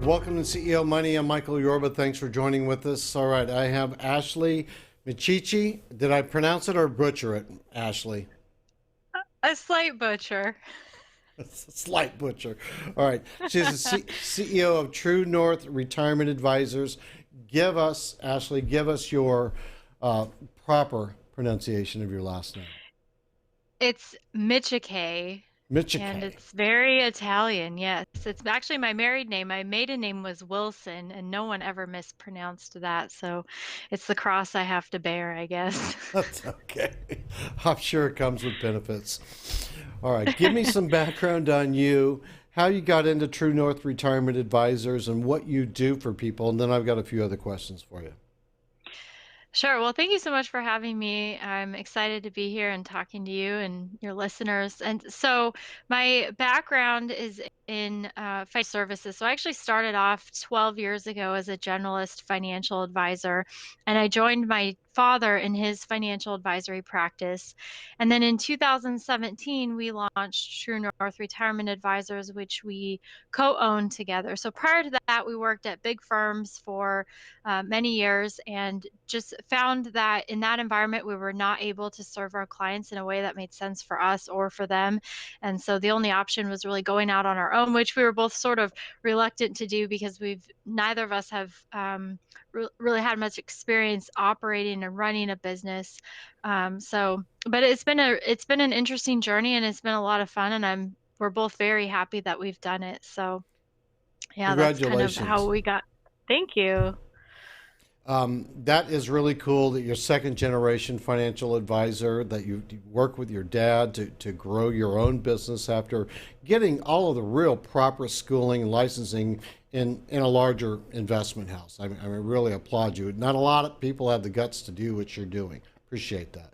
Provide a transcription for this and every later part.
Welcome to CEO Money. I'm Michael Yorba. Thanks for joining with us. All right, I have Ashley Micciche. Did I pronounce it or butcher it, Ashley? A slight butcher. It's a slight butcher. All right, she's the CEO of True North Retirement Advisors. Ashley, give us your proper pronunciation of your last name. It's Micciche, and Micciche. it's very Italian. Yes, it's actually my married name. My maiden name was Wilson, and no one ever mispronounced that. So it's the cross I have to bear, I guess. That's okay. I'm sure it comes with benefits. All right, give me some background on you, how you got into True North Retirement Advisors, and what you do for people. And then I've got a few other questions for you. Sure. Well, thank you so much for having me. I'm excited to be here and talking to you and your listeners. And so, my background is in financial services. So, I actually started off 12 years ago as a generalist financial advisor, and I joined my father in his financial advisory practice. And then in 2017, we launched True North Retirement Advisors, which we co owned together. So, prior to that, we worked at big firms for many years and just found that in that environment we were not able to serve our clients in a way that made sense for us or for them. And so the only option was really going out on our own, which we were both sort of reluctant to do because we've neither of us have really had much experience operating and running a business. But it's been an interesting journey, and it's been a lot of fun, and we're both very happy that we've done it. So yeah, that's kind of how Congratulations. we got. Thank you. That is really cool that you're second generation financial advisor, that you work with your dad to grow your own business after getting all of the real proper schooling and licensing in a larger investment house. I really applaud you. Not a lot of people have the guts to do what you're doing. Appreciate that.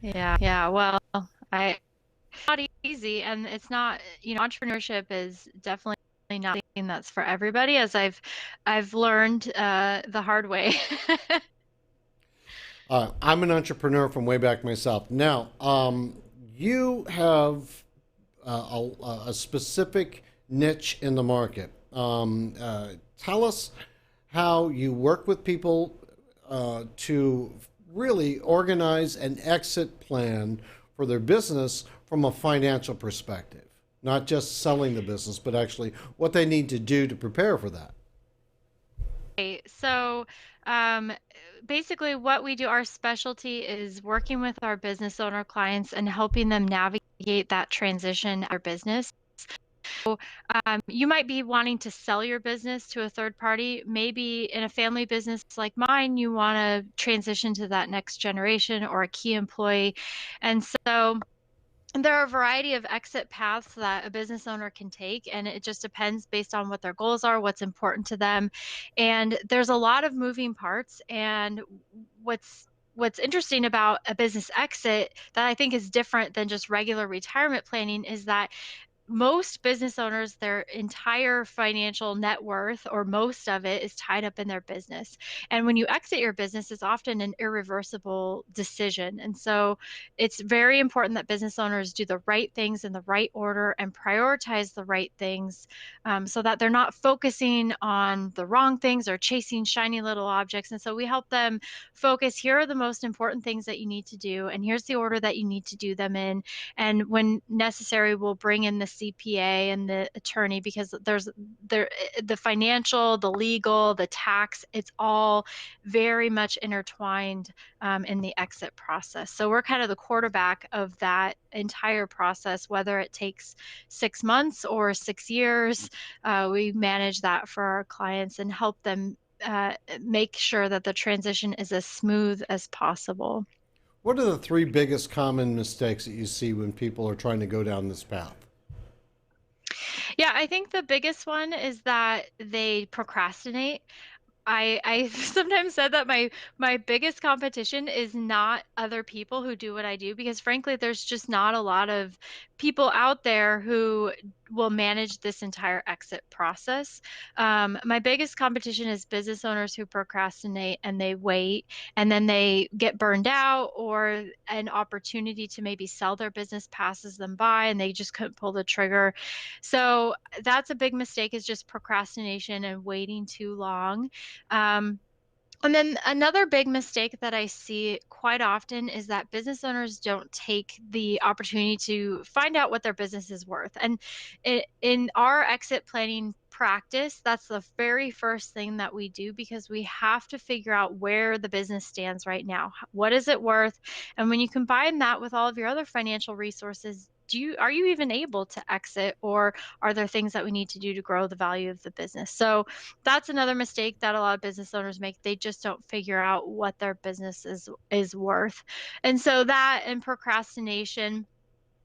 Yeah. Well, I not easy, and it's not, entrepreneurship is definitely not something that's for everybody, as I've learned the hard way. I'm an entrepreneur from way back myself. Now, you have a specific niche in the market. Tell us how you work with people to really organize an exit plan for their business from a financial perspective, not just selling the business, but actually what they need to do to prepare for that. So, um, basically, what we do, our specialty is working with our business owner clients and helping them navigate that transition of their business. You might be wanting to sell your business to a third party. Maybe in a family business like mine, you want to transition to that next generation or a key employee. And so there are a variety of exit paths that a business owner can take, and it just depends based on what their goals are, what's important to them. And there's a lot of moving parts. And what's interesting about a business exit that I think is different than just regular retirement planning is that most business owners, their entire financial net worth or most of it is tied up in their business. And when you exit your business, it's often an irreversible decision. And so it's very important that business owners do the right things in the right order and prioritize the right things, so that they're not focusing on the wrong things or chasing shiny little objects. And so we help them focus, here are the most important things that you need to do, and here's the order that you need to do them in. And when necessary, we'll bring in the CPA and the attorney, because the financial, the legal, the tax, it's all very much intertwined in the exit process. So we're kind of the quarterback of that entire process, whether it takes 6 months or 6 years. We manage that for our clients and help them make sure that the transition is as smooth as possible. What are the three biggest common mistakes that you see when people are trying to go down this path? Yeah, I think the biggest one is that they procrastinate. I sometimes said that my biggest competition is not other people who do what I do, because frankly there's just not a lot of people out there who will manage this entire exit process. My biggest competition is business owners who procrastinate and they wait, and then they get burned out, or an opportunity to maybe sell their business passes them by and they just couldn't pull the trigger. So that's a big mistake, is just procrastination and waiting too long. um, and then another big mistake that I see quite often is that business owners don't take the opportunity to find out what their business is worth. And in our exit planning practice, that's the very first thing that we do, because we have to figure out where the business stands right now. What is it worth? And when you combine that with all of your other financial resources, are you even able to exit, or are there things that we need to do to grow the value of the business? So that's another mistake that a lot of business owners make. They just don't figure out what their business is worth. And so that, and procrastination,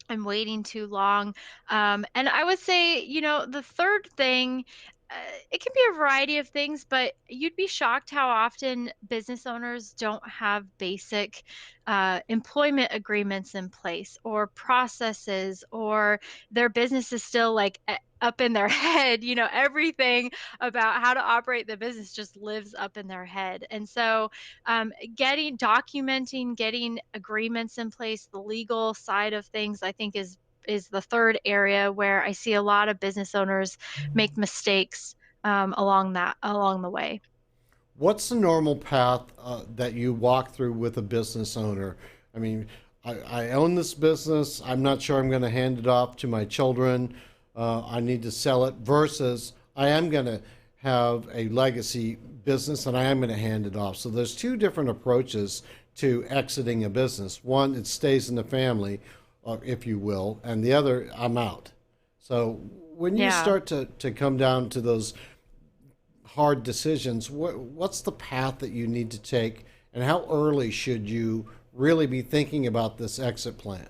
and waiting too long. And I would say, the third thing, uh, it can be a variety of things, but you'd be shocked how often business owners don't have basic employment agreements in place, or processes, or their business is still like up in their head. Everything about how to operate the business just lives up in their head. And so getting agreements in place, the legal side of things, I think is the third area where I see a lot of business owners make mistakes along the way. What's the normal path that you walk through with a business owner? I mean, I own this business. I'm not sure I'm going to hand it off to my children. I need to sell it versus I am going to have a legacy business and I am going to hand it off. So there's two different approaches to exiting a business. One, it stays in the family, if you will, and the other, I'm out. So when you Yeah. start to come down to those hard decisions, what's the path that you need to take, and how early should you really be thinking about this exit plan?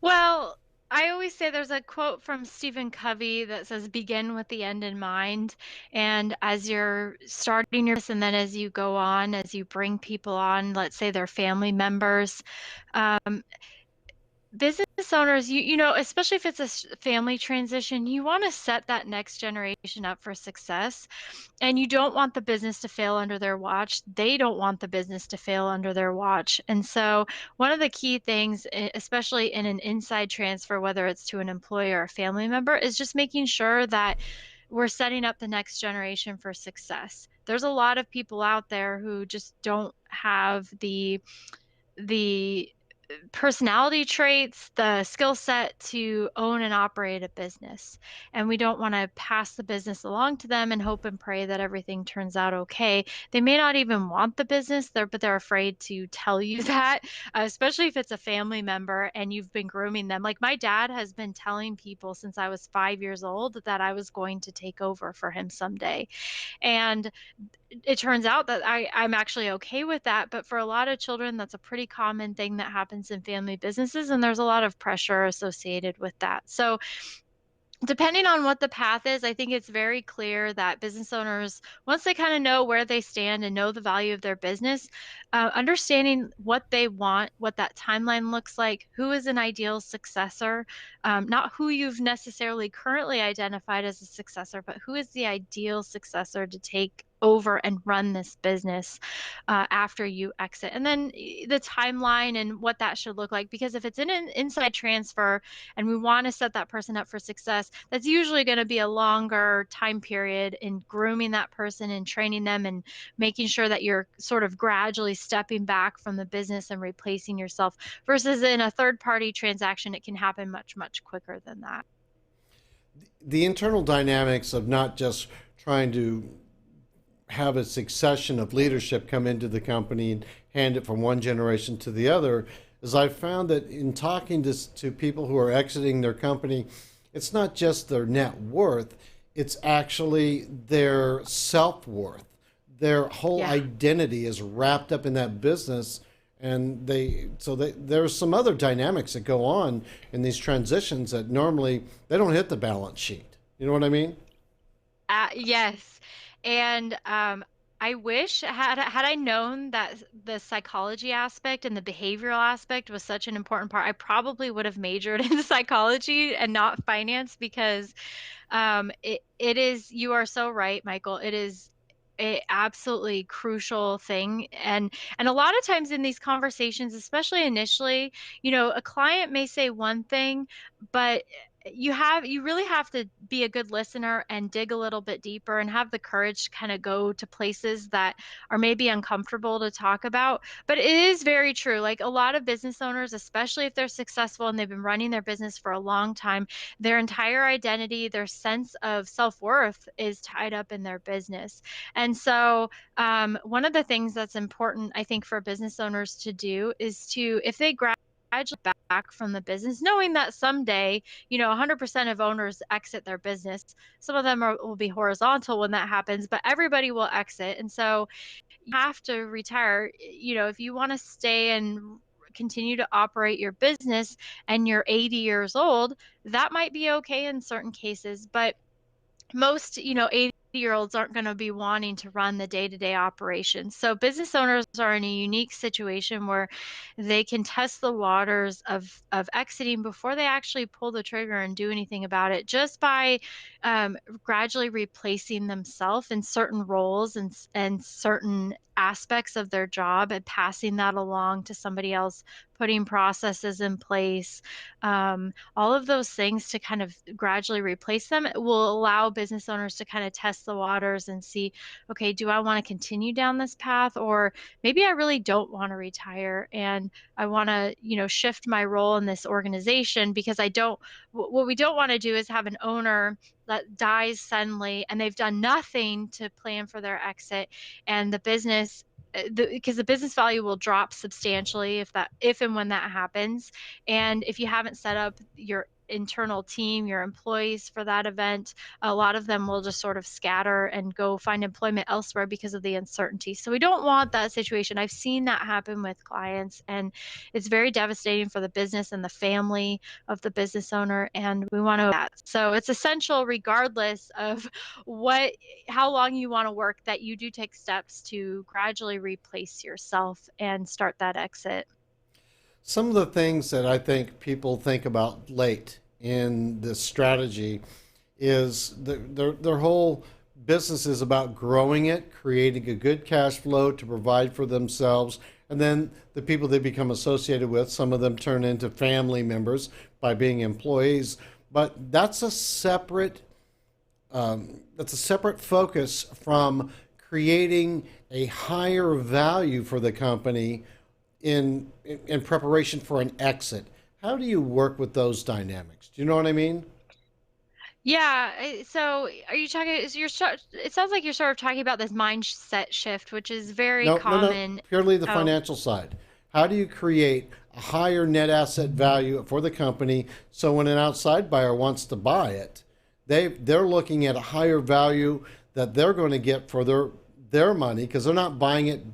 Well, I always say there's a quote from Stephen Covey that says, begin with the end in mind. And as you're starting your business, and then as you go on, as you bring people on, let's say they're family members, um, business owners, especially if it's a family transition, you want to set that next generation up for success. And you don't want the business to fail under their watch. They don't want the business to fail under their watch. And so, one of the key things, especially in an inside transfer, whether it's to an employee or a family member, is just making sure that we're setting up the next generation for success. There's a lot of people out there who just don't have the personality traits, the skill set to own and operate a business. And we don't want to pass the business along to them and hope and pray that everything turns out okay. They may not even want the business there, but they're afraid to tell you that, especially if it's a family member and you've been grooming them. Like my dad has been telling people since I was 5 years old that I was going to take over for him someday. And it turns out that I'm actually okay with that. But for a lot of children, that's a pretty common thing that happens in family businesses. And there's a lot of pressure associated with that. So depending on what the path is, I think it's very clear that business owners, once they kind of know where they stand and know the value of their business, understanding what they want, what that timeline looks like, who is an ideal successor, not who you've necessarily currently identified as a successor, but who is the ideal successor to take over and run this business after you exit. And then the timeline and what that should look like. Because if it's in an inside transfer, and we want to set that person up for success, that's usually going to be a longer time period in grooming that person and training them and making sure that you're sort of gradually stepping back from the business and replacing yourself, versus in a third party transaction, it can happen much, much quicker than that. The internal dynamics of not just trying to have a succession of leadership come into the company and hand it from one generation to the other is I've found that in talking to people who are exiting their company, it's not just their net worth, it's actually their self worth. Their whole Yeah. identity is wrapped up in that business, And there's some other dynamics that go on in these transitions that normally they don't hit the balance sheet. You know what I mean? Yes. And I wish had I known that the psychology aspect and the behavioral aspect was such an important part, I probably would have majored in psychology and not finance because it is, you are so right, Michael. It is a absolutely crucial thing. And a lot of times in these conversations, especially initially, a client may say one thing, but you really have to be a good listener and dig a little bit deeper and have the courage to kind of go to places that are maybe uncomfortable to talk about. But it is very true. Like a lot of business owners, especially if they're successful and they've been running their business for a long time, their entire identity, their sense of self-worth is tied up in their business. And so, one of the things that's important, I think, for business owners to do is to, if they gradually back from the business, knowing that someday, 100% of owners exit their business. Some of them will be horizontal when that happens, but everybody will exit. And so you have to retire. If you want to stay and continue to operate your business and you're 80 years old, that might be okay in certain cases, but most, 80-year-olds aren't going to be wanting to run the day-to-day operations. So business owners are in a unique situation where they can test the waters of exiting before they actually pull the trigger and do anything about it, just by gradually replacing themselves in certain roles and certain aspects of their job and passing that along to somebody else, putting processes in place. All of those things to kind of gradually replace them will allow business owners to kind of test the waters and see, okay, do I want to continue down this path, or maybe I really don't want to retire and I want to, shift my role in this organization because I don't, what we don't want to do is have an owner that dies suddenly and they've done nothing to plan for their exit, and the business, because the business value will drop substantially if and when that happens. And if you haven't set up your internal team, your employees for that event, a lot of them will just sort of scatter and go find employment elsewhere because of the uncertainty. So we don't want that situation. I've seen that happen with clients, and it's very devastating for the business and the family of the business owner. And we want to that. So it's essential, regardless of what how long you want to work, that you do take steps to gradually replace yourself and start that exit. Some of the things that I think people think about late in this strategy is their whole business is about growing it, creating a good cash flow to provide for themselves, and then the people they become associated with, some of them turn into family members by being employees. But that's a separate focus from creating a higher value for the company in preparation for an exit. How do you work with those dynamics? Do you know what I mean? Yeah. So are you talking, it sounds like you're sort of talking about this mindset shift, which is very No, no, no. common. Purely the Oh, financial side. How do you create a higher net asset value for the company so when an outside buyer wants to buy it, they're looking at a higher value that they're going to get for their money because they're not buying it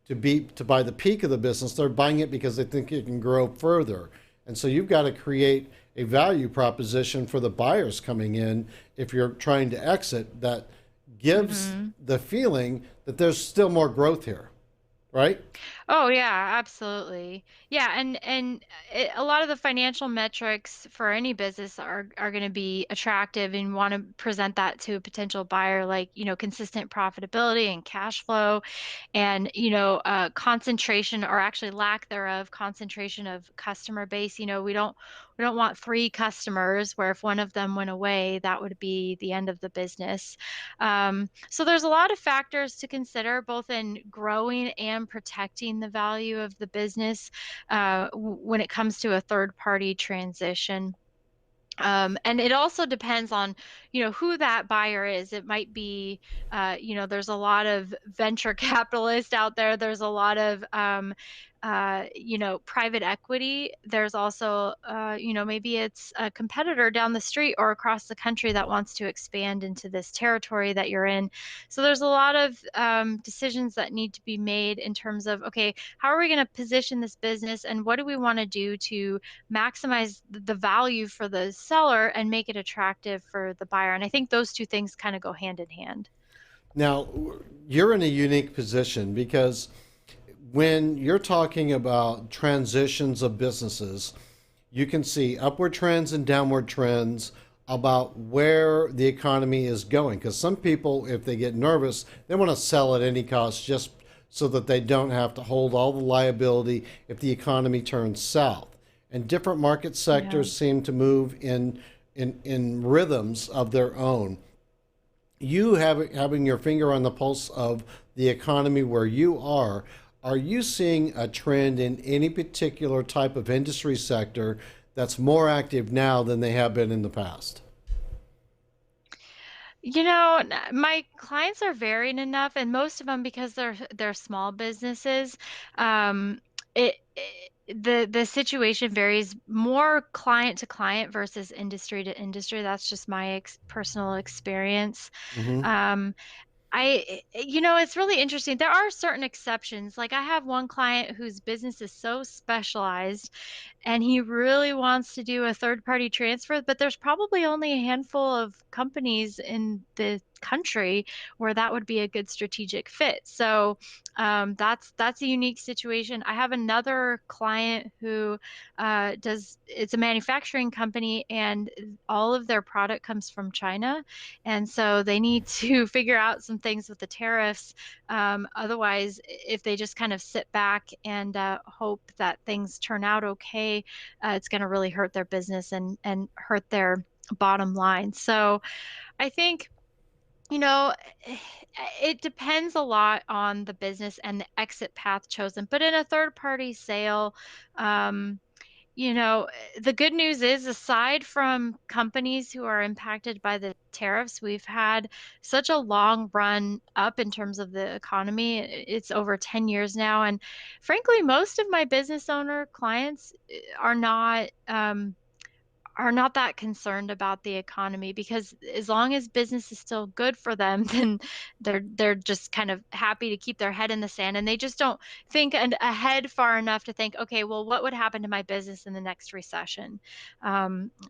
to buy the peak of the business. They're buying it because they think it can grow further. And so you've got to create a value proposition for the buyers coming in if you're trying to exit that gives mhm. the feeling that there's still more growth here, right? Oh yeah, absolutely. Yeah, and a lot of the financial metrics for any business are going to be attractive, and want to present that to a potential buyer, like, consistent profitability and cash flow, and concentration, or actually lack thereof, concentration of customer base. We don't want three customers where if one of them went away, that would be the end of the business. So there's a lot of factors to consider, both in growing and protecting the value of the business, when it comes to a third party transition. And it also depends on, who that buyer is. It might be, there's a lot of venture capitalists out there. There's a lot of private equity. There's also, maybe it's a competitor down the street or across the country that wants to expand into this territory that you're in. So there's a lot of decisions that need to be made in terms of, okay, how are we going to position this business and what do we want to do to maximize the value for the seller and make it attractive for the buyer? And I think those two things kind of go hand in hand. Now, you're in a unique position because when you're talking about transitions of businesses, you can see upward trends and downward trends about where the economy is going. Because some people, if they get nervous, they want to sell at any cost just so that they don't have to hold all the liability if the economy turns south. And different market Yeah. sectors seem to move in rhythms of their own. You having your finger on the pulse of the economy where you are you seeing a trend in any particular type of industry sector that's more active now than they have been in the past? My clients are varied enough, and most of them, because they're small businesses, um, the situation varies more client to client versus industry to industry. That's just my personal experience. Hmm. Um, it's really interesting. There are certain exceptions. Like I have one client whose business is so specialized and he really wants to do a third party transfer, but there's probably only a handful of companies in the country where that would be a good strategic fit. So that's a unique situation. I have another client who does it's a manufacturing company and all of their product comes from China. And so they need to figure out some things with the tariffs. Otherwise, if they just kind of sit back and hope that things turn out okay, it's going to really hurt their business and hurt their bottom line. So I think, you know, it depends a lot on the business and the exit path chosen. But in a third party sale, um, you know, the good news is, aside from companies who are impacted by the tariffs, we've had such a long run up in terms of the economy. It's over 10 years now. And frankly, most of my business owner clients are not that concerned about the economy because as long as business is still good for them, then they're just kind of happy to keep their head in the sand and they just don't think ahead far enough to think, okay, well, what would happen to my business in the next recession?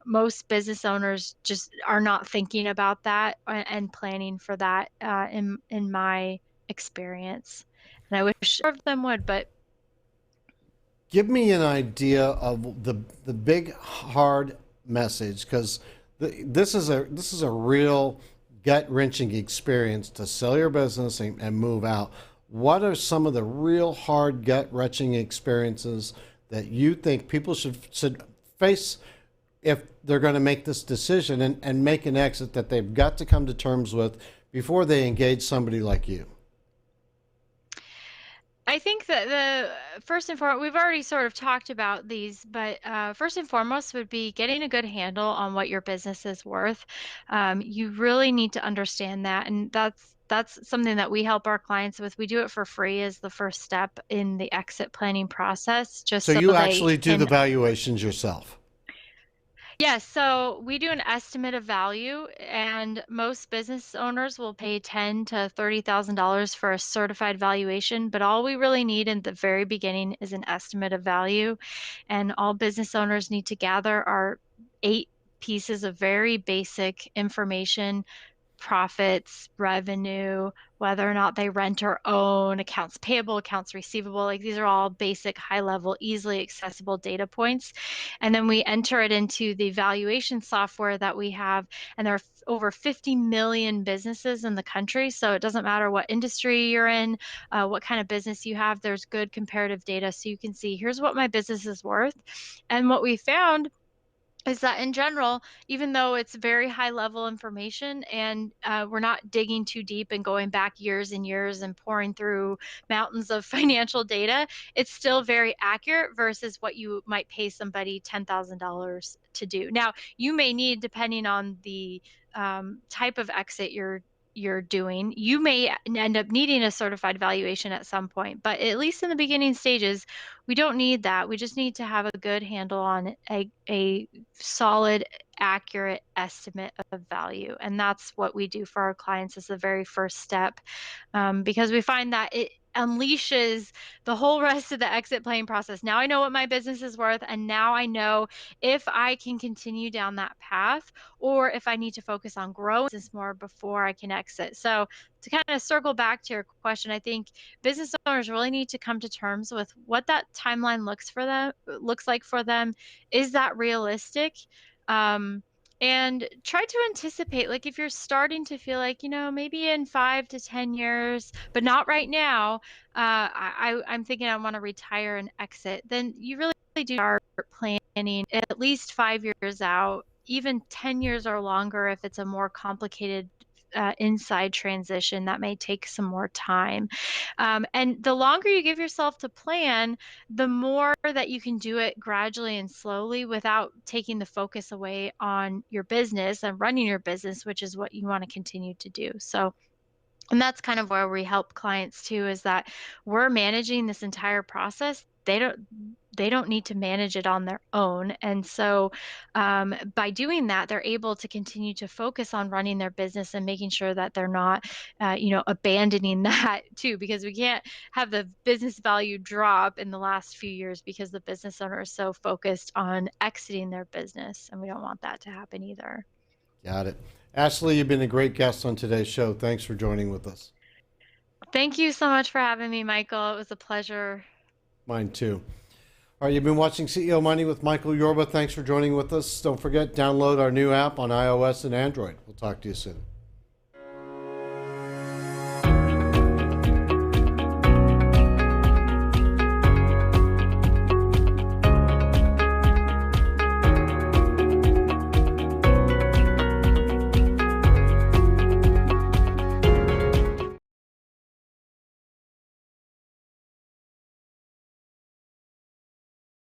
Most business owners just are not thinking about that and planning for that in my experience. And I wish more of them would, but Give me an idea of the big hard message, because this is a real gut wrenching experience to sell your business and move out. What are some of the real hard gut wrenching experiences that you think people should face if they're going to make this decision and make an exit that they've got to come to terms with before they engage somebody like you? I think that the first and foremost, we've already sort of talked about these, but first and foremost would be getting a good handle on what your business is worth. You really need to understand that, and that's something that we help our clients with. We do it for free as the first step in the exit planning process, just So so you they actually do the can. valuations yourself. Yes, so we do an estimate of value, and most business owners will pay ten to $30,000 for a certified valuation. But all we really need in the very beginning is an estimate of value, and all business owners need to gather are 8 pieces of very basic information: profits, revenue, whether or not they rent or own, accounts payable, accounts receivable. Like these are all basic, high level, easily accessible data points. And then we enter it into the valuation software that we have. And there are over 50 million businesses in the country. So it doesn't matter what industry you're in, what kind of business you have, there's good comparative data. So you can see, here's what my business is worth. And what we found is that in general, even though it's very high level information and we're not digging too deep and going back years and years and pouring through mountains of financial data, it's still very accurate versus what you might pay somebody $10,000 to do. Now, you may need, depending on the type of exit you're doing. You may end up needing a certified valuation at some point, but at least in the beginning stages, we don't need that. We just need to have a good handle on a solid, accurate estimate of value. And that's what we do for our clients as the very first step, because we find that it unleashes the whole rest of the exit planning process. Now I know what my business is worth, and now I know if I can continue down that path or if I need to focus on growing this more before I can exit. So to kind of circle back to your question, I think business owners really need to come to terms with what that timeline looks like for them. Is that realistic? Um, and try to anticipate, like if you're starting to feel like, maybe in 5 to 10 years, but not right now, I'm thinking I want to retire and exit, then you really do start planning at least 5 years out, even 10 years or longer if it's a more complicated inside transition that may take some more time. And the longer you give yourself to plan, the more that you can do it gradually and slowly without taking the focus away on your business and running your business, which is what you want to continue to do. So, and that's kind of where we help clients too, is that we're managing this entire process. They don't need to manage it on their own. And so by doing that, they're able to continue to focus on running their business and making sure that they're not, abandoning that too, because we can't have the business value drop in the last few years because the business owner is so focused on exiting their business. And we don't want that to happen either. Got it. Ashley, you've been a great guest on today's show. Thanks for joining with us. Thank you so much for having me, Michael. It was a pleasure. Mine too. All right, you've been watching CEO Money with Michael Yorba. Thanks for joining with us. Don't forget, download our new app on iOS and Android. We'll talk to you soon.